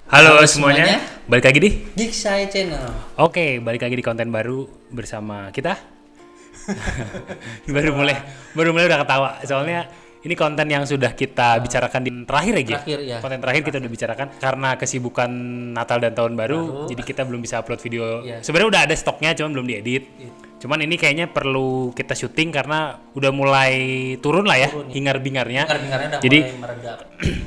Halo semuanya, balik lagi di Geeksai Channel. Oke, balik lagi di konten baru bersama kita. baru mulai udah ketawa. Soalnya ini konten yang sudah kita bicarakan di terakhir ya, Terakhir, ya. Konten terakhir kita udah bicarakan karena kesibukan Natal dan Tahun Baru, jadi kita belum bisa upload video. Ya. Sebenarnya udah ada stoknya, cuman belum diedit. Cuman ini kayaknya perlu kita syuting karena udah mulai turun lah ya, hingar-bingarnya. Hingar-bingarnya udah Jadi mulai mereda.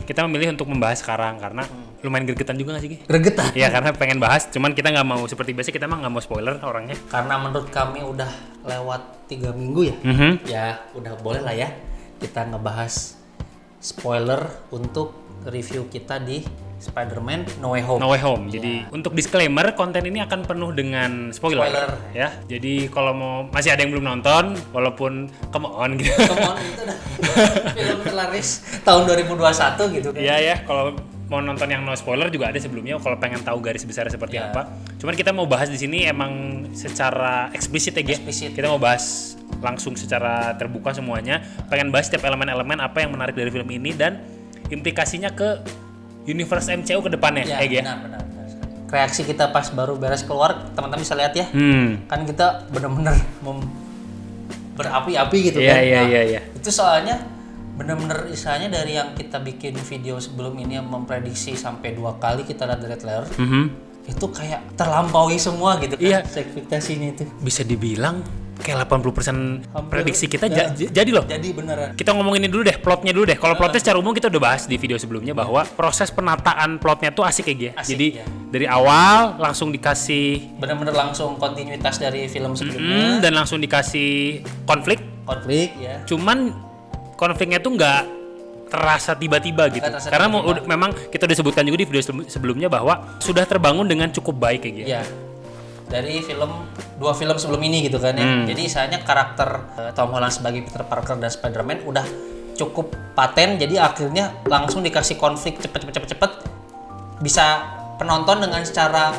kita memilih untuk membahas sekarang karena lumayan gregetan juga gak sih, Gi? Gregetan. Iya, karena pengen bahas, cuman kita nggak mau seperti biasa, kita mah nggak mau spoiler orangnya. Karena menurut kami udah lewat 3 minggu ya. Ya udah boleh lah ya kita ngebahas spoiler untuk review kita di Spider-Man No Way Home. No Way Home. Jadi untuk disclaimer, konten ini akan penuh dengan spoiler. Ya. Jadi kalau mau masih ada yang belum nonton, walaupun come on gitu. Come on, itu udah film terlaris tahun 2021 gitu kan. Iya ya, kalau mau nonton yang no spoiler juga ada sebelumnya kalau pengen tahu garis besar seperti apa. Cuman kita mau bahas di sini emang secara eksplisit ya, Gi. Kita mau bahas langsung secara terbuka semuanya. Pengen bahas setiap elemen-elemen apa yang menarik dari film ini dan implikasinya ke universe MCU ke depannya, Ya, ya. benar. Reaksi kita pas baru beres keluar, teman-teman bisa lihat ya. Kan kita benar-benar berapi-api gitu kan. Iya. Itu soalnya benar-benar istilahnya dari yang kita bikin video sebelum ini yang memprediksi sampai 2 kali kita lihat dari trailer. Itu kayak terlampaui semua gitu kan. Iya. Ekspektasinya itu. Bisa dibilang kayak 80% prediksi kita ya. jadi loh. Jadi beneran. Kita ngomongin ini dulu deh, plotnya dulu deh. Kalau plotnya secara umum kita udah bahas di video sebelumnya bahwa proses penataan plotnya tuh asik ya, Gi. Asik, Jadi ya. dari awal langsung dikasih Bener-bener langsung kontinuitas dari film sebelumnya. dan langsung dikasih konflik. Konflik ya. Cuman konfliknya tuh nggak terasa tiba-tiba gitu. Nggak terasa Karena tiba-tiba. memang kita udah sebutkan juga di video sebelumnya bahwa sudah terbangun dengan cukup baik ya, Gi. Iya. Dari 2 film sebelum ini gitu kan ya. Jadi misalnya karakter Tom Holland sebagai Peter Parker dan Spider-Man udah cukup paten, jadi akhirnya langsung dikasih konflik cepet bisa penonton dengan secara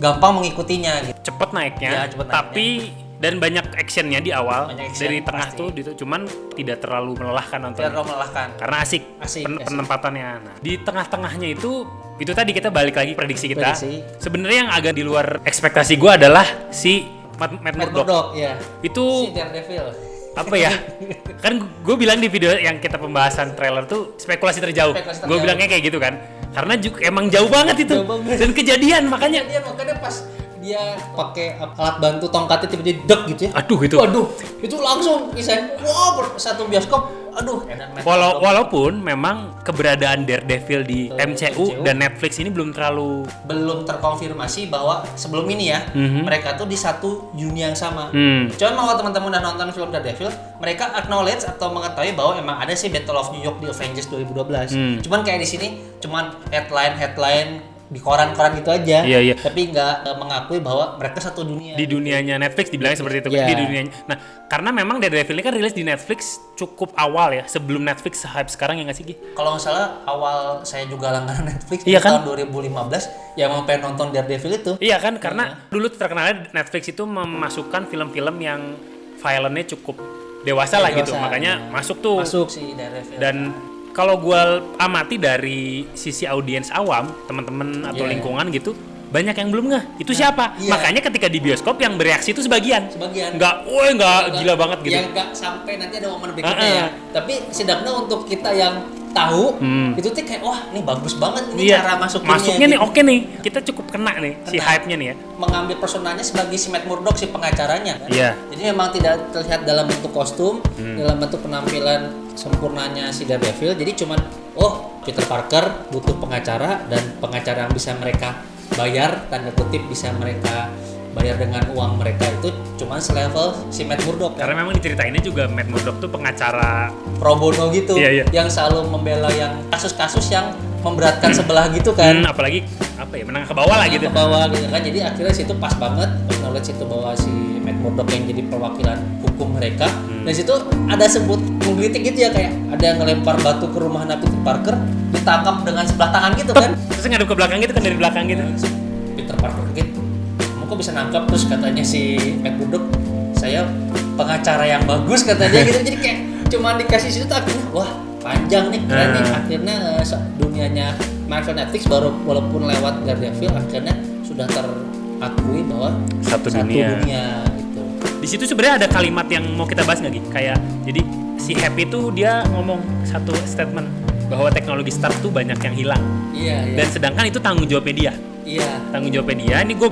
gampang mengikutinya gitu. Cepet naiknya, Ya, cepet naiknya. tapi dan banyak actionnya di awal. Banyak action, dari tengah pasti. tuh gitu, cuman tidak terlalu melelahkan nonton. Terlalu melelahkan. Karena asik, Asik. penempatannya. Nah, di tengah-tengahnya itu tadi kita balik lagi prediksi kita. Sebenarnya yang agak di luar ekspektasi gue adalah si Matt Murdock. Ya. Itu Si Daredevil. apa ya? Kan gue bilang di video yang kita pembahasan trailer tuh spekulasi terjauh. Spekulasi Gue terjauh. bilangnya kayak gitu kan. Karena emang jauh banget itu. Jauh banget. Dan kejadian makanya. Dia makanya pas dia pakai alat bantu tongkatnya tiba-tiba dek gitu ya. Aduh itu. Waduh, itu langsung misalnya satu bioskop. Aduh, Walaupun memang keberadaan Daredevil di MCU dan Netflix ini belum terlalu terkonfirmasi bahwa sebelum ini ya mereka tuh di satu dunia yang sama. Cuman kalau teman-teman udah nonton film Daredevil, mereka acknowledge atau mengetahui bahwa emang ada sih Battle of New York di Avengers 2012. Cuman kayak di sini cuman headline di koran-koran gitu aja. Iya. Tapi nggak mengakui bahwa mereka satu dunia. di dunianya Netflix dibilangnya seperti itu Iya. di dunianya. Nah, karena memang Daredevil ini kan rilis di Netflix cukup awal ya, sebelum Netflix hype sekarang ya nggak sih, Gi? Kalau nggak salah awal saya juga langganan Netflix Iya di kan? tahun 2015 yang mau pengen nonton Daredevil itu. Iya kan, karena dulu terkenalnya Netflix itu memasukkan film-film yang violence-nya cukup dewasa lah gitu, makanya masuk tuh. Masuk sih Daredevil. Dan kalau gue amati dari sisi audiens awam, teman-teman atau lingkungan gitu, banyak yang belum ngeh itu siapa. Iya. Makanya ketika di bioskop yang bereaksi itu sebagian. Nggak gila banget gitu. Yang nggak sampai nanti ada momen berikutnya ya. Tapi setidaknya untuk kita yang tahu itu tuh kayak wah ini bagus banget ini cara masuknya nih gitu. oke nih, kita cukup kena nih si hype-nya nih ya. Mengambil personanya sebagai si Matt Murdock si pengacaranya kan. Iya. Jadi memang tidak terlihat dalam bentuk kostum, dalam bentuk penampilan sempurnanya si Daredevil. Jadi cuman Peter Parker butuh pengacara dan pengacara yang bisa mereka bayar, tanda kutip bisa mereka bayar dengan uang mereka itu cuman selevel si Matt Murdock kan? Karena memang diceritainnya juga Matt Murdock tuh pengacara pro bono gitu. Iya. Yang selalu membela yang kasus-kasus yang memberatkan sebelah gitu kan. apalagi menang ke bawah lah gitu. Ke bawah gitu kan. Jadi akhirnya situ pas banget knowledge itu bahwa si Matt Murdock yang jadi perwakilan hukum mereka. Dan situ ada sebut menggelitik gitu ya, kayak ada yang ngelempar batu ke rumah Peter Parker ditangkap dengan sebelah tangan gitu kan. Terus ngadep ke belakang gitu kan, dari belakang gitu. Peter Parker gitu. Kamu kok bisa nangkap? Terus katanya si Matt Murdock, saya pengacara yang bagus katanya gitu. Jadi kayak cuma dikasih situ tuh akhirnya wah panjang nih keren nih, akhirnya dunianya Marvel Netflix baru walaupun lewat Daredevil akhirnya sudah terakui bahwa satu dunia gitu. Di situ sebenarnya ada kalimat yang mau kita bahas nggak, Gi? Kayak jadi si Happy tuh dia ngomong satu statement bahwa teknologi Stark tuh banyak yang hilang. Iya. Dan sedangkan itu tanggung jawabnya dia. Iya. Tanggung jawabnya dia. Ini gue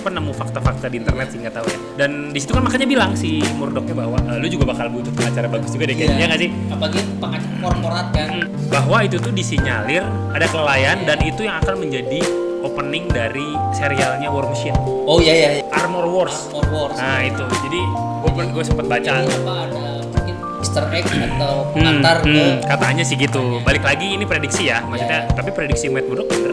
nemu fakta-fakta di internet sih, nggak tahu ya. Dan di situ kan makanya bilang si Murdoch-nya bahwa lu juga bakal butuh pengacara bagus juga deh, kayaknya nggak sih? Apalagi pengacara korporat kan. Bahwa itu tuh disinyalir ada kelalaian dan itu yang akan menjadi opening dari serialnya War Machine. Oh iya. Armor Wars. Nah itu. Jadi gue sempat baca. Ini apa ada mungkin Easter egg atau pengantar ke katanya sih gitu. Balik lagi ini prediksi ya, maksudnya tapi prediksi Matt Murdock bener.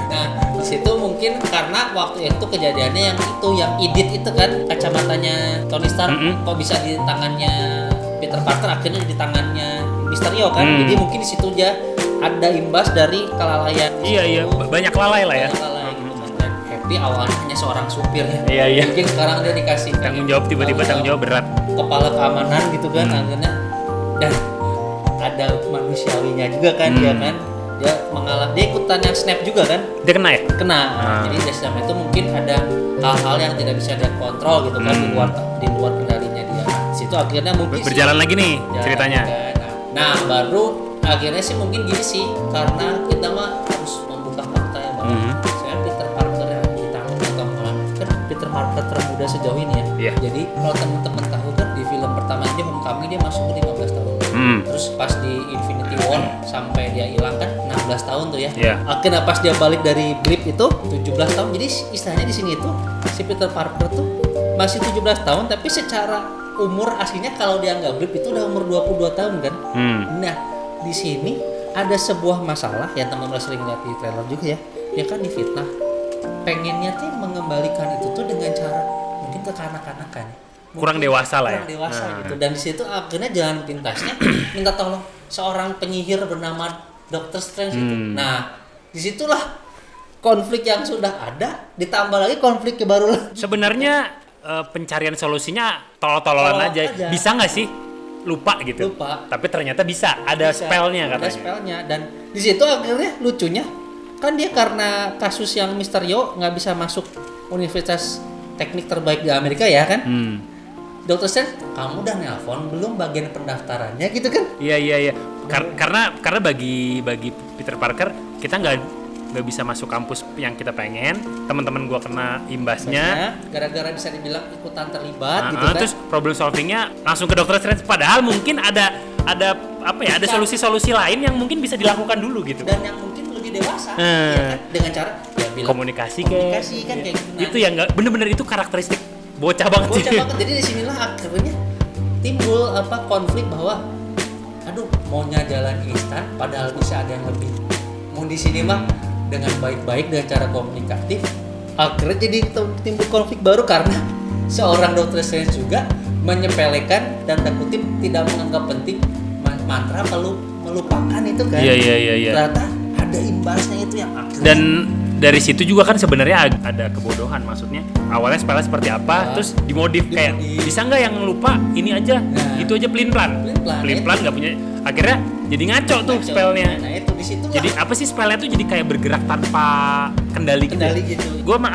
Nah, di situ mungkin karena waktu itu kejadiannya yang edit itu kan kacamatanya Tony Stark kok bisa di tangannya Peter Parker akhirnya di tangannya Mysterio kan. Jadi mungkin di situ aja ada imbas dari kelalaian. Iya, banyak lalai lah ya. Dan Happy awalnya hanya seorang supir ya. Iya. Mungkin sekarang dia dikasih tanggung jawab, tiba-tiba tanggung jawab berat. Kepala keamanan gitu kan akhirnya, dan ada manusiawinya juga kan dia kan. Dia mengalah, dia ikutan yang snap juga kan. Dia kena ya? Kena. Jadi dari snap itu mungkin ada hal-hal yang tidak bisa dia kontrol gitu kan di luar kendalinya dia. Di situ akhirnya mungkin berjalan lagi nih ceritanya. Nah, baru akhirnya sih mungkin gini sih, karena kita mah harus membuka fakta ya bahwa saya Peter Parker yang ditanggung Tom Holland kan Peter Parker termuda sejauh ini ya. Yeah. Jadi kalau teman-teman tahu kan di film pertama dia Homecoming dia masuk ke 15 tahun. Terus pas di Infinity War sampai dia hilang kan 16 tahun tuh ya. Yeah. Akhirnya pas dia balik dari blip itu 17 tahun. Jadi istilahnya di sini itu si Peter Parker tuh masih 17 tahun tapi secara umur aslinya kalau dia nggak blip itu udah umur 22 tahun kan. Nah, di sini ada sebuah masalah yang teman-teman sering lihat di trailer juga ya. Dia kan difitnah. Pengennya tuh mengembalikan itu tuh dengan cara mungkin kekanak-kanakan. Kurang dewasa lah ya. Kurang dewasa gitu. Dan di situ akhirnya jalan pintasnya minta tolong seorang penyihir bernama Dr. Strange itu. Nah, disitulah konflik yang sudah ada ditambah lagi konflik baru lagi. Sebenarnya pencarian solusinya tolol-tololan aja. Bisa nggak sih? Lupa gitu. Tapi ternyata bisa. Ada spellnya katanya. Ada spellnya. Dan di situ akhirnya lucunya kan dia karena kasus yang Mysterio nggak bisa masuk universitas teknik terbaik di Amerika ya kan. Dr. Strange, kamu udah nelpon belum bagian pendaftarannya gitu kan? Iya. Karena bagi Peter Parker kita nggak bisa masuk kampus yang kita pengen. Teman-teman gua kena imbasnya. Gara-gara bisa dibilang ikutan terlibat gitu kan. Terus problem solvingnya langsung ke Dr. Strange. Padahal mungkin ada solusi-solusi lain yang mungkin bisa dilakukan dulu gitu. Dan yang mungkin lebih dewasa ya kan? Dengan cara ya bilang komunikasi kan kayak gitu. Itu yang nggak bener-bener itu karakteristik bocah banget. Jadi di sinilah akhirnya timbul konflik bahwa aduh maunya jalan instan padahal bisa ada yang lebih. Mau di sini mah dengan baik-baik dengan cara komunikatif. Akhirnya jadi timbul konflik baru karena seorang Dr. Strange juga menyepelekan dan kutip tidak menganggap penting mantra melupakan itu kan. Iya. Ternyata ada imbasnya itu yang akhirnya. Dan dari situ juga kan sebenarnya ada kebodohan, maksudnya awalnya spellnya seperti apa terus dimodif kayak bisa nggak yang lupa ini aja itu aja pelin plan nggak punya, akhirnya jadi ngaco tuh spellnya. Nah itu di situ jadi apa sih spellnya tuh jadi kayak bergerak tanpa kendali gitu. Gue emang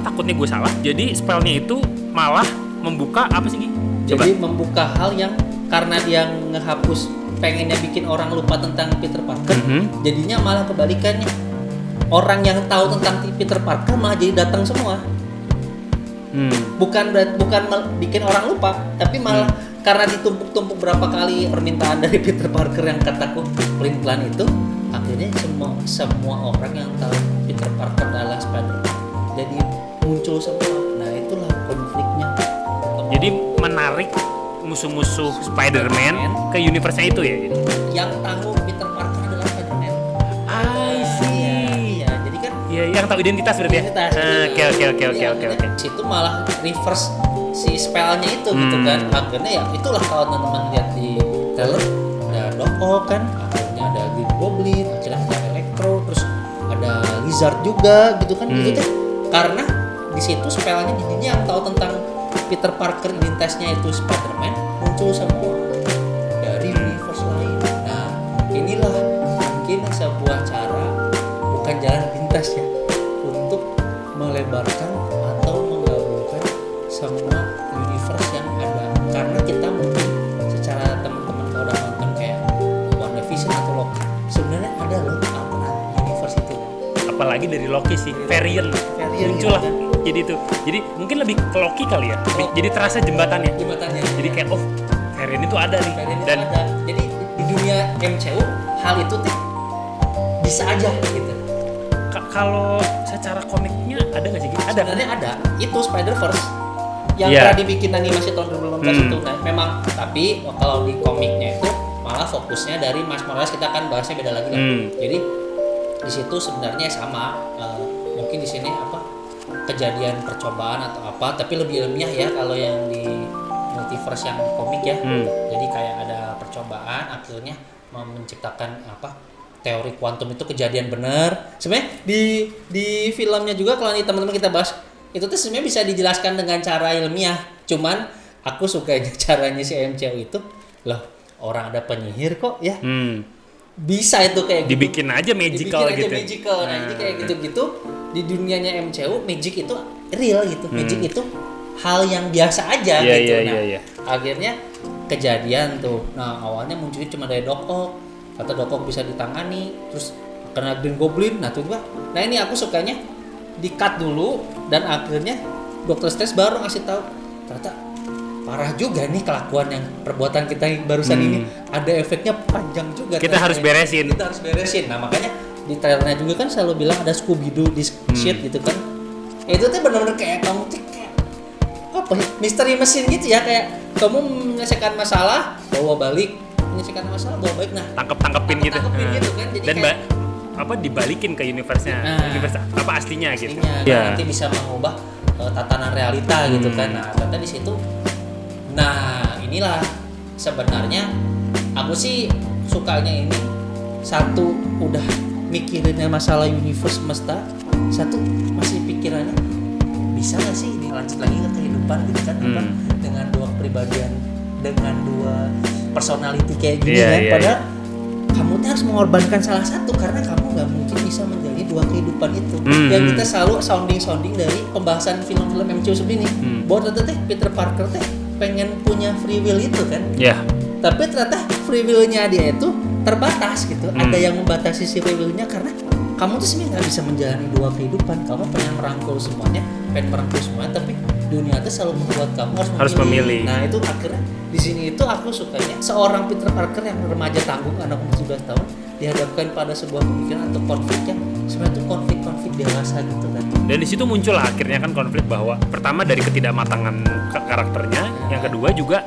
takutnya gue salah, jadi spellnya itu malah membuka apa sih Gi? Jadi membuka hal yang karena dia ngehapus pengennya bikin orang lupa tentang Peter Parker, jadinya malah kebalikannya. Orang yang tahu tentang Peter Parker malah jadi datang semua. Bukan bikin orang lupa, tapi malah karena ditumpuk-tumpuk berapa kali permintaan dari Peter Parker yang kataku pelin-pelan itu, akhirnya semua orang yang tahu Peter Parker adalah Spider-Man jadi muncul semua. Nah itulah konfliknya. Jadi menarik musuh-musuh Spider-Man ke universe-nya itu ya gitu. Yang tahu Peter Parker adalah Spider-Man. I see. Iya, jadi kan yang tahu identitas berarti ya. Oke. Situ malah reverse si spellnya itu gitu kan. Akhirnya ya itulah kalau teman-teman lihat di trailer ada Doc Ock kan, akhirnya ada Green Goblin, akhirnya ada Electro, terus ada Lizard juga gitu kan. Gitu kan. Karena di situ spellnya jadinya yang tahu tentang Peter Parker identitasnya itu Spider-Man muncul semua dari universe lain. Nah inilah bikin sebuah cara, bukan jalan pintas ya, untuk melebarkan atau menggabungkan semua universe yang ada. Karena kita mungkin secara teman-teman kalau udah nonton kayak WandaVision atau Loki, sebenarnya ada loh alternatif universe itu. Apalagi dari Loki sih, variant muncul lah. Kan? Jadi mungkin lebih ke Loki kali ya. Jadi terasa jembatannya. Jadi kayak variant itu ada nih. Dan ada. Jadi di dunia MCU hal itu tuh bisa aja gitu. Kalau secara komiknya ada nggak sih? Ada. Sebenarnya ada. Itu Spider-Verse yang pernah dibikin animasi tahun 2016 itu. Nah, memang tapi kalau di komiknya itu malah fokusnya dari Miles Morales, kita kan bahasnya beda lagi kan. Jadi di situ sebenarnya sama, mungkin di sini kejadian percobaan atau apa, tapi lebih ilmiah ya kalau yang di multiverse yang komik ya. Jadi kayak ada percobaan akhirnya menciptakan teori kuantum itu kejadian benar. Sebenarnya di filmnya juga kalau teman-teman kita bahas itu tuh sebenarnya bisa dijelaskan dengan cara ilmiah. Cuman aku suka caranya si MCU itu loh, orang ada penyihir kok ya. Bisa itu kayak dibikin gitu. Aja magical gitu. Nah, jadi kayak gitu-gitu di dunianya MCU magic itu real gitu. Magic itu hal yang biasa aja gitu. Akhirnya kejadian tuh. Nah, awalnya munculnya cuma dari Doc Ock. Kata Doc Ock bisa ditangani, terus kena Green Goblin. Nah, nah ini aku sukanya di-cut dulu dan akhirnya Dr. Strange baru ngasih tahu ternyata parah juga nih kelakuan yang perbuatan kita barusan ini, ada efeknya panjang juga. Kita harus beresin. Nah, makanya di trailernya juga kan selalu bilang ada Scooby-Doo di shit gitu kan. Itu tuh benar-benar kayak kamu tuh kayak misteri mesin gitu ya, kayak kamu menyelesaikan masalah bawa balik, menyelesaikan masalah bawa balik. Nah, tangkepin gitu kan. Jadi dan dibalikin ke universe-nya, universe aslinya gitu. Nanti bisa mengubah tatanan realita gitu kan. Nah, ternyata di situ. Nah, inilah sebenarnya aku sih sukanya ini, satu udah mikirinnya masalah universe semesta, satu masih pikirannya bisa nggak sih dilanjut lagi ke kehidupan gitu kan, dengan dua kepribadian, dengan dua personality kayak gini kan. Padahal kamu tuh harus mengorbankan salah satu karena kamu nggak mungkin bisa menjalani dua kehidupan itu. Yang kita selalu sounding dari pembahasan film-film MCU sebelum ini, bahwa ternyata Peter Parker pengen punya free will itu kan. Tapi ternyata free will-nya dia itu terbatas gitu. Ada yang membatasi si free will-nya karena kamu tuh sebenarnya nggak bisa menjalani dua kehidupan. Kamu pengen merangkul semuanya, tapi dunia itu selalu membuat kamu harus memilih. Nah, itu akhirnya di sini itu aku sukanya seorang Peter Parker yang remaja tanggung, anak umur 17 tahun, dihadapkan pada sebuah pemikiran atau konflik yang sebenarnya itu konflik dewasa gitu kan. Dan di situ muncul akhirnya kan konflik bahwa pertama dari ketidakmatangan karakternya, yang kedua juga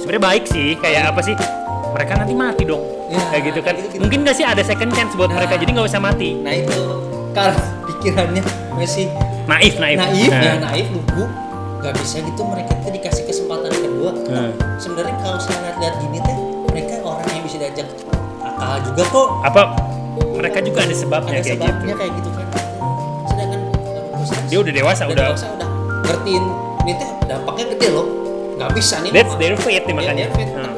sebenarnya baik sih, kayak apa sih, mereka nanti mati dong, kayak gitu kan. Mungkin nggak sih ada second chance buat mereka, jadi nggak usah mati. Nah itu karena pikirannya masih naif, lugu, nggak bisa gitu. Mereka tuh dikasih kesempatan kedua. Sebenarnya kalau saya lihat gini mereka orang yang bisa diajak akal juga kok. Mereka juga ada sebabnya kayak gitu kan. Sedangkan dia udah dewasa, udah ngertiin ini dampaknya gede loh. Nggak bisa nih. That's their fate nih makanya.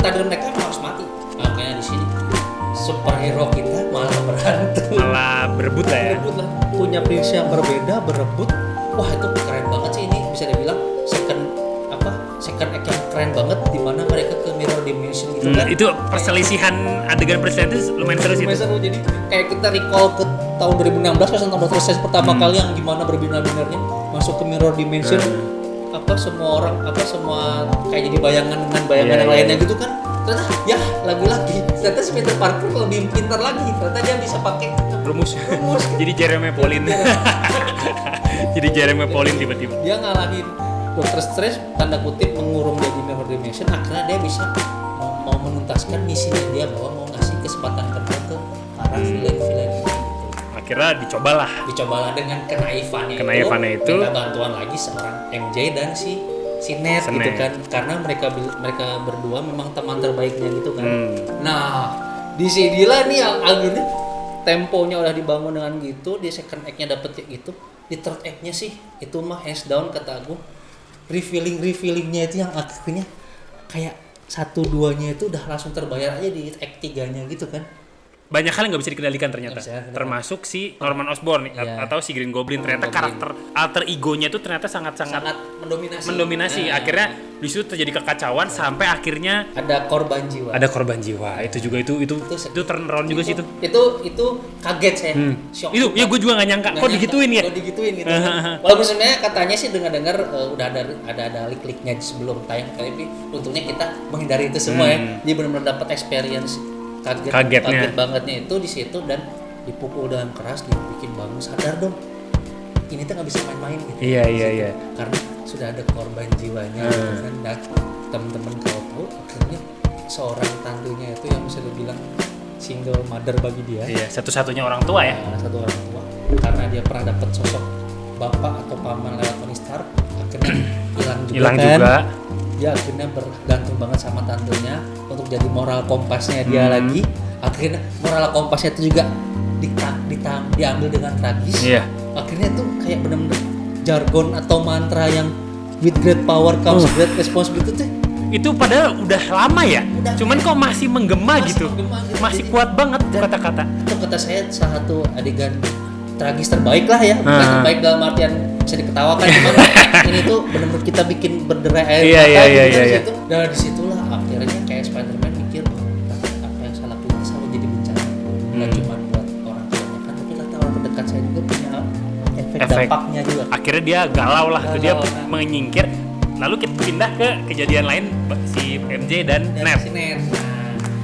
Tadi mereka harus mati. Makanya di sini superhero kita malah berantem. Malah berebut lah ya. Punya prinsip yang berbeda, berebut. Wah, itu keren banget sih, ini bisa dibilang second act yang keren banget, di mana mereka ke mirror dimension gitu kan. Itu adegan perselisihan itu lumayan seru sih. Jadi kayak kita recall ke tahun 2016 pas nonton Doctor Strange pertama kali yang gimana berbina-binarnya masuk ke mirror dimension. Semua kayak jadi bayangan dengan bayangan yang lainnya gitu kan. Ternyata ternyata si Peter Parker lebih pintar lagi. Ternyata dia bisa pakai rumus. Jadi Jeremy Pauline. Jadi Jeremy Pauline tiba-tiba. Dia ngalahin Doctor Strange, tanda kutip mengurung dia di mirror dimension. Akhirnya dia bisa mau menuntaskan misinya dia, bahwa mau ngasih kesempatan kedua ke para villain-villain ini. Akhirnya dicobalah dengan kenaifannya itu. Minta bantuan lagi seorang MJ dan si Ned gitu kan, karena mereka berdua memang teman terbaiknya gitu kan. Nah, di sinilah nih akhirnya temponya udah dibangun dengan gitu, di second act-nya dapet kayak gitu, di third act-nya sih itu mah hands down kata aku, revealing-nya itu yang akhirnya kayak 1-2-nya itu udah langsung terbayar aja di act 3-nya gitu kan. banyak hal yang nggak bisa dikendalikan ternyata, termasuk si Norman Osborn atau si Green Goblin. Ternyata karakter alter egonya itu ternyata sangat mendominasi. Akhirnya di situ terjadi kekacauan sampai akhirnya ada korban jiwa. Itu juga itu turn around juga sih itu. Itu kaget saya. Shock. Itu ya gue juga nggak nyangka kok digituin ya. Gitu. Walaupun sebenarnya katanya sih dengar udah ada lik-liknya sebelum tayang, tapi untungnya kita menghindari itu semua ya. Jadi benar-benar dapat experience kaget bangetnya itu di situ, dan dipukul dengan keras, dibikin bangun sadar dong. Ini tuh nggak bisa main-main gitu. Iya. Karena sudah ada korban jiwanya gitu kan. Dan teman-teman kalau tahu akhirnya seorang tantunya itu yang bisa dibilang single mother bagi dia. Iya, satu-satunya orang tua ya. Satu orang tua. Karena dia pernah dapat sosok bapak atau paman lewat Tony Stark, akhirnya hilang juga. Dia akhirnya bergantung banget sama tantunya untuk jadi moral kompasnya dia lagi. Akhirnya moral kompasnya itu juga diambil dengan tragis. Iya. Akhirnya tuh kayak benar-benar jargon atau mantra yang with great power comes great responsibility. Itu padahal udah lama ya. Cuman kok masih menggema gitu. Masih kuat banget kata-kata. Itu kata saya salah satu adegan tragis terbaik lah ya. Bukan terbaik dalam artian bisa diketawakan, cuman ini tuh benar-benar kita bikin berderai air mata gitu. Dan disitulah akhirnya kayak Spider-Man mikir, apa yang saya lakukan selalu jadi bencana. Nggak cuma buat orang kebanyakan, tapi kata orang terdekat saya juga punya efek dampaknya juga. Akhirnya dia galau lah, dia menyingkir. Lalu kita pindah ke kejadian lain si MJ dan Ned.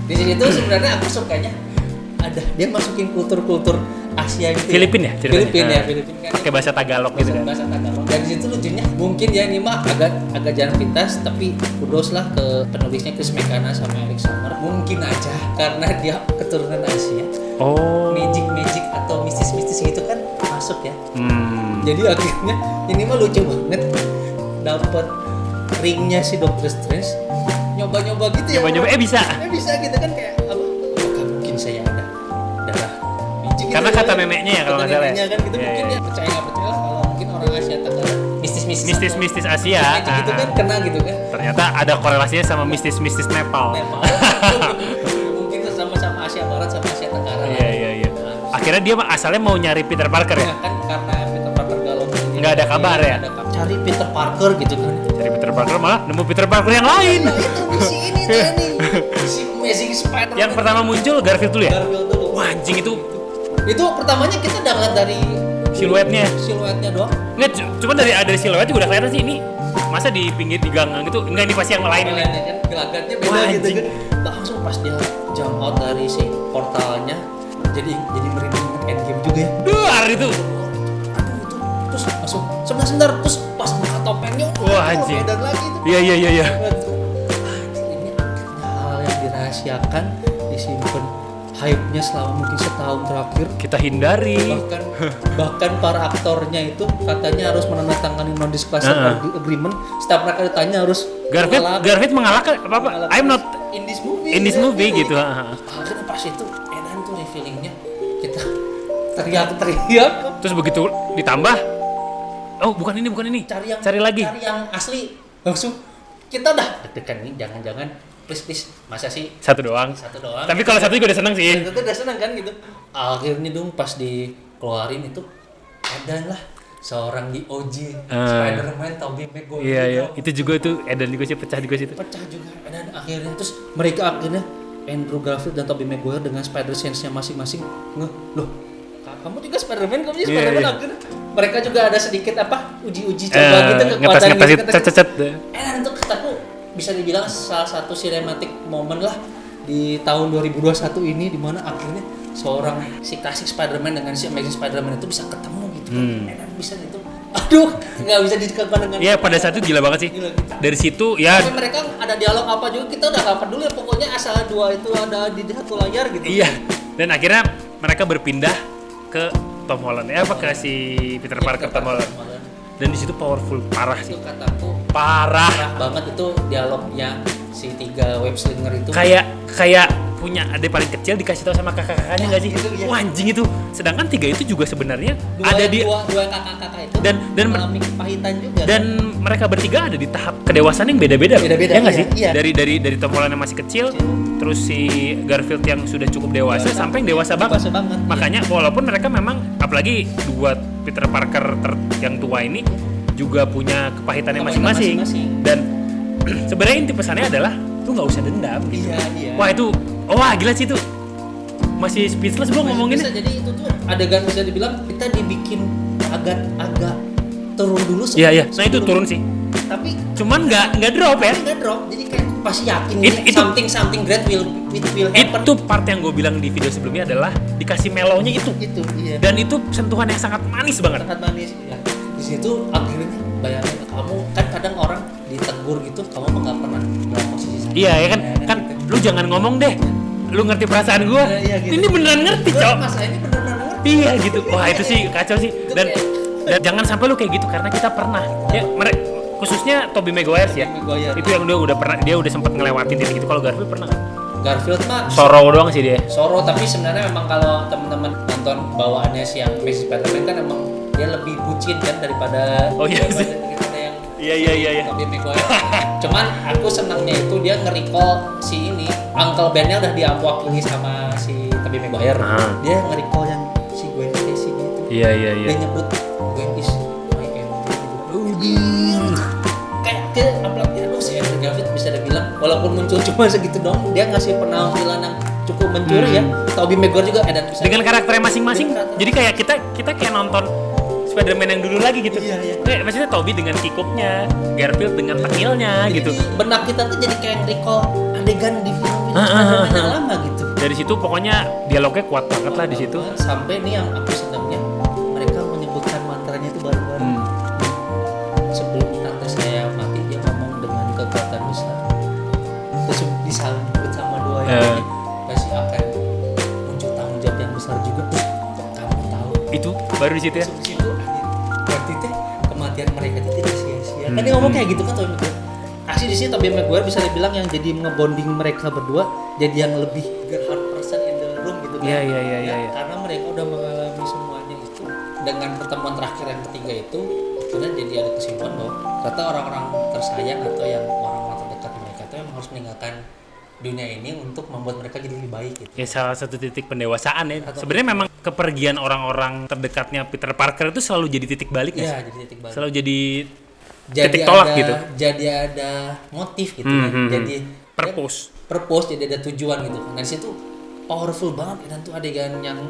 Di situ sebenarnya aku sukanya ada dia masukin kultur Asia gitu. Filipina ya? Filipina kan. Pakai bahasa Tagalog gitu kan. Bahasa Tagalog. Dan di situ lucunya mungkin ya ini mah agak jalan pintas, tapi kudos lah ke penulisnya Chris McKenna sama Eric Sommer. Mungkin aja karena dia keturunan Asia. Magic atau mistis gitu kan masuk ya. Jadi akhirnya ini mah lucu banget. Dapat ringnya si Doctor Strange, nyoba-nyoba gitu ya. Bisa gitu kan, kayak apa? Apakah mungkin saya ada darah biji gitu? Karena kata neneknya ya kalau nggak salah. Neneknya kan gitu mungkin dia percaya nggak percaya lah kalau mungkin orang Asia Tenggara mistis Asia. Gitu kan kena gitu kan. Ternyata ada korelasinya sama mistis Nepal. Mungkin sama Asia Barat sama Asia Tenggara. Iya. Akhirnya dia asalnya mau nyari Peter Parker ya? Kan karena Peter Parker galau. Nggak ada kabar ya? Cari Peter Parker gitu kan. Cari Peter Parker malah nemu Peter Parker yang lain. Itu misi ini nih. Si Amazing Spider-Man. Yang pertama muncul Garfield dulu ya? Garfield dulu. Wah anjing itu pertamanya kita udah ngeliat dari siluetnya doang. Nggak, cuma dari siluet juga udah kelihatan sih ini. Masa di pinggir di gang gitu? Enggak, ini pasti yang lain ini. Kan gelagatnya beda gitu kan. Langsung pas dia jump out dari si portalnya jadi merinding Endgame juga ya. Duar itu. Terus langsung sebentar terus pas buka topengnya wah anjing. Beda lagi itu. Iya. Ini akhirnya hal yang dirahasiakan, disimpan hype-nya selama mungkin setahun terakhir kita hindari. Bahkan para aktornya itu katanya harus menandatangani non-disclosure agreement. Setiap mereka ditanya harus Garfield mengalahkan apa? I'm not in this movie gitu. Akhirnya pas itu edan tuh revealing-nya kita teriak. Terus begitu ditambah, oh bukan ini. Cari lagi. Cari yang asli. Langsung kita udah deg-degan nih, jangan please masa sih satu doang. Tapi kalau satu juga udah seneng sih. Itu udah seneng kan gitu. Akhirnya dong pas dikeluarin itu edan lah seorang di OG Spider-Man Tobey Maguire. Iya. Itu juga tuh edan juga sih, pecah juga situ. Pecah juga edan akhirnya. Terus mereka akhirnya Andrew Garfield dan Tobey Maguire dengan Spider Sense-nya masing-masing. Loh, kamu juga Spider-Man, kamu juga Spider-Man. Akhirnya mereka juga ada sedikit uji coba gitu kekuatan gitu. Cet. Edan itu kataku bisa dibilang salah satu cinematic moment lah di tahun 2021 ini, di mana akhirnya seorang si klasik Spider-Man dengan si Amazing Spider-Man itu bisa ketemu gitu kan. Bisa gitu. Aduh, nggak bisa dikaitkan dengan. Iya, pada saat itu gila banget sih. Gila. Dari situ ya. Tapi mereka ada dialog apa juga kita udah nggak peduli ya, pokoknya asal dua itu ada di satu layar gitu. Iya. Dan akhirnya mereka berpindah ke Tom Holland ke si Peter Parker Tom Holland. Dan di situ powerful parah sih. Itu kataku parah banget itu dialognya si 3 web slinger itu. Kayak punya adik paling kecil dikasih tahu sama kakak-kakaknya nggak sih? Gitu, ya. Wah anjing itu. Sedangkan 3 itu juga sebenarnya dua kakak-kakak itu dan mengalami kepahitan juga. Dan mereka bertiga ada di tahap kedewasaan yang beda-beda. Ya nggak sih? Iya. Dari Tom Holland yang masih kecil terus si Garfield yang sudah cukup dewasa sampai yang dewasa banget. Makanya walaupun mereka memang apalagi dua Peter Parker yang tua ini juga punya kepahitannya masing-masing. Dan sebenarnya inti pesannya adalah lu nggak usah dendam gitu. Iya. Wah itu, wah gila sih itu. Masih speechless gua ngomonginnya. Jadi itu tuh adegan bisa dibilang kita dibikin agak turun dulu Iya. Nah itu turun sih. Tapi cuman nggak drop ya. Nggak drop. Jadi kayak pasti yakin something great will happen. Itu part yang gue bilang di video sebelumnya adalah dikasih melonya itu. Iya. Dan itu sentuhan yang sangat manis banget. Sangat manis ya. Di situ akhirnya bayangin kamu kan kadang orang ditegur gitu, kamu nggak pernah dalam posisi sana. Iya ya kan gitu. Lu jangan ngomong deh. Lu ngerti perasaan gue. Iya, gitu. Ini beneran ngerti, Cok. Masa ini beneran ngerti. Iya gitu. Wah itu sih kacau sih. Dan jangan sampai lu kayak gitu karena kita pernah. Ya khususnya Tobey Maguire ya. Itu yang dia udah sempat ngelewatin titik itu. Kalau Garfield pernah nggak? Garfield mah Sorrow doang sih dia. Sorrow, tapi sebenarnya memang kalau teman-teman nonton bawaannya si yang Mrs. Spider-Man kan emang dia lebih bucin kan daripada daripada yang Iya. Tobey Maguire. Cuman aku senangnya itu dia nge-recall si ini Uncle Ben-nya udah diwakili sama si Tobey Maguire. Dia nge-recall yang si Gwen Stacy gitu. Iya. Dia nyebut Gwen is my MJ gitu. Kayak apalagi si Andrew Garfield bisa dibilang walaupun muncul cuma segitu dong, dia ngasih penampilan yang cukup mencuri ya. Tobey Maguire juga ada dengan karakternya masing-masing. Jadi kayak kita kayak nonton Spider-Man yang dulu lagi gitu. Iya. Kayak maksudnya Tobey dengan kikuknya, Garfield dengan tengilnya gitu. Benak kita tuh jadi kayak recall adegan di film Spider-Man yang lama gitu. Dari situ pokoknya dialognya kuat banget lah di situ. Sampai nih yang aku senangnya mereka menyebutkan mantranya itu baru-baru. Sebelum tante saya mati dia ngomong dengan kekuatan besar. Terus disambut sama doa yang pasti akan muncul tanggung jawab yang besar juga. Kamu tahu. Itu baru di situ ya. Berarti teh kematian mereka itu tidak sia-sia. Kan dia ngomong kayak gitu kan Tobey Maguire. Asli di sini Tobey Maguire bisa dibilang yang jadi ngebonding mereka berdua jadi yang lebih hard person in the room gitu kan. Iya. Karena mereka udah mengalami semuanya itu. Dengan pertemuan terakhir yang ketiga itu akhirnya jadi ada kesimpulan bahwa ternyata orang-orang tersayang atau yang orang-orang terdekat mereka itu memang harus meninggalkan dunia ini untuk membuat mereka jadi lebih baik gitu. Ya salah satu titik pendewasaan ya. Sebenarnya memang kepergian orang-orang terdekatnya Peter Parker itu selalu jadi titik balik ya. Iya, jadi titik balik. Selalu jadi titik tolak gitu. Jadi ada motif gitu kan. Jadi purpose jadi ada tujuan gitu. Nah, di situ powerful banget dan tuh adegan yang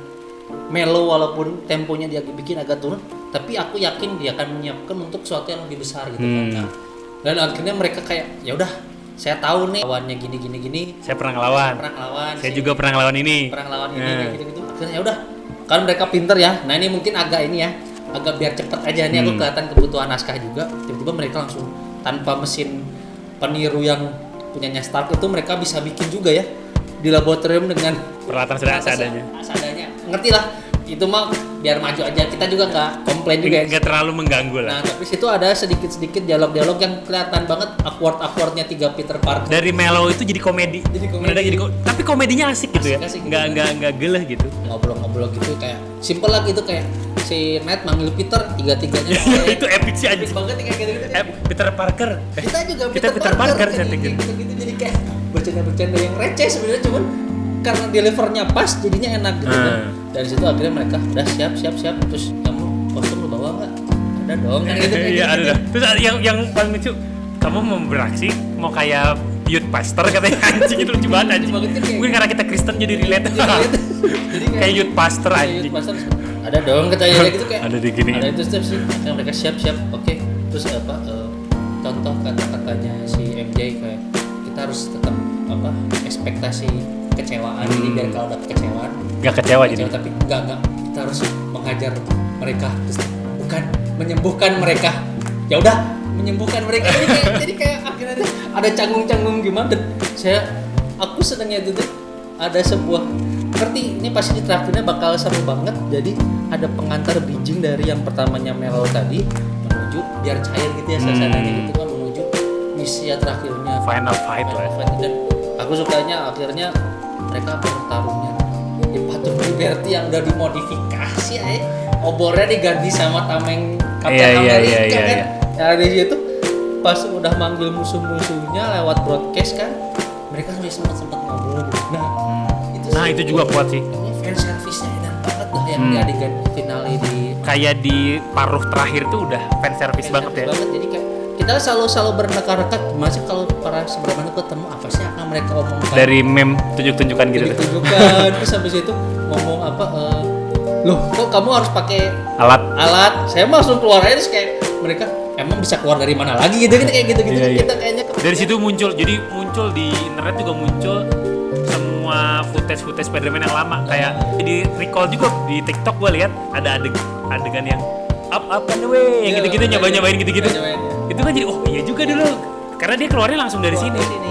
mellow walaupun temponya dia bikin agak turun, tapi aku yakin dia akan menyiapkan untuk sesuatu yang lebih besar gitu kan. Nah, dan akhirnya mereka kayak ya udah saya tahu nih lawannya gini. Saya pernah ngelawan. Saya juga pernah ngelawan ini. Kayak gitu-gitu. Akhirnya ya udah. Kan mereka pinter ya. Nah, ini mungkin agak ini ya. Agak biar cepet aja nih aku kelihatan kebutuhan naskah juga. Tiba-tiba mereka langsung tanpa mesin peniru yang punyanya Stark itu mereka bisa bikin juga ya di laboratorium dengan peralatan seadanya. Ngerti lah. Itu mah biar maju aja, kita juga nggak komplain juga. Nggak terlalu mengganggu lah. Nah tapi situ ada sedikit dialog-dialog yang kelihatan banget awkwardnya tiga Peter Parker. Dari mellow itu jadi komedi. Tapi komedinya asik gitu ya. Asik, nggak geleh gitu. Ngobrol-ngobrol gitu kayak simple lah gitu kayak si Ned manggil Peter tiga-tiganya. Itu epic sih aja. Banget kayak gitu. Peter Parker. Kita juga Peter Parker gitu. Jadi kayak bercanda-bercanda yang receh sebenarnya cuman karena delivernya pas jadinya enak gitu kan. Dari situ akhirnya mereka udah siap terus kamu kostum lu bawa nggak? Ada dong kan gitu. Iya ada. Terus yang paling lucu kamu mau beraksi mau kayak youth pastor katanya anjing itu lucu banget anjing. Mungkin karena kita Kristen jadi relate. Jadi kayak youth pastor anjing. Ada dong katanya gitu kayak. Ada di gini. Ada itu step sih. Akhirnya mereka siap. Oke. Terus contoh kata-katanya si MJ kayak kita harus tetap ekspektasi kecewaan jadi biar kalau ada kekecewaan nggak kecewa jadi tapi nggak kita harus menghajar mereka terus bukan menyembuhkan mereka ya udah menyembuhkan mereka jadi kayak akhirnya ada canggung-canggung gimana dan aku senangnya itu tuh ada sebuah ngerti ini pasti di terakhirnya bakal seru banget jadi ada pengantar bridging dari yang pertamanya Mellow tadi menuju biar cair gitu ya suasananya gitu kan menuju misi terakhirnya final fight dan aku sukanya akhirnya mereka bertarungnya di patung Liberty yang udah dimodifikasi ya obornya diganti sama tameng Captain America kan. Nah di situ pas udah manggil musuh-musuhnya lewat broadcast kan mereka sempat ngobrol gitu. Nah itu juga kuat sih. Fan service-nya enak banget dah yang di adegan finale di Kayak di paruh terakhir tuh udah fan service banget ya. Jadi kayak kita selalu berneka-reka masih kalau para seberapa ketemu apa sih akan mereka omongkan Dari meme tunjuk-tunjukkan gitu. tunjukkan terus habis itu ngomong apa loh kok kamu harus pakai alat saya mah langsung keluar aja terus kayak mereka emang bisa keluar dari mana lagi gitu kayak gitu Iya. kita kayaknya Dari situ muncul di internet juga muncul semua footage Spider-Man yang lama kayak di recall juga di TikTok gue lihat ada adegan yang up and away yang gitu-gitu nyobain gitu-gitu. Nyobain, ya. Itu kan jadi oh iya juga dulu karena dia keluarnya langsung dari sini.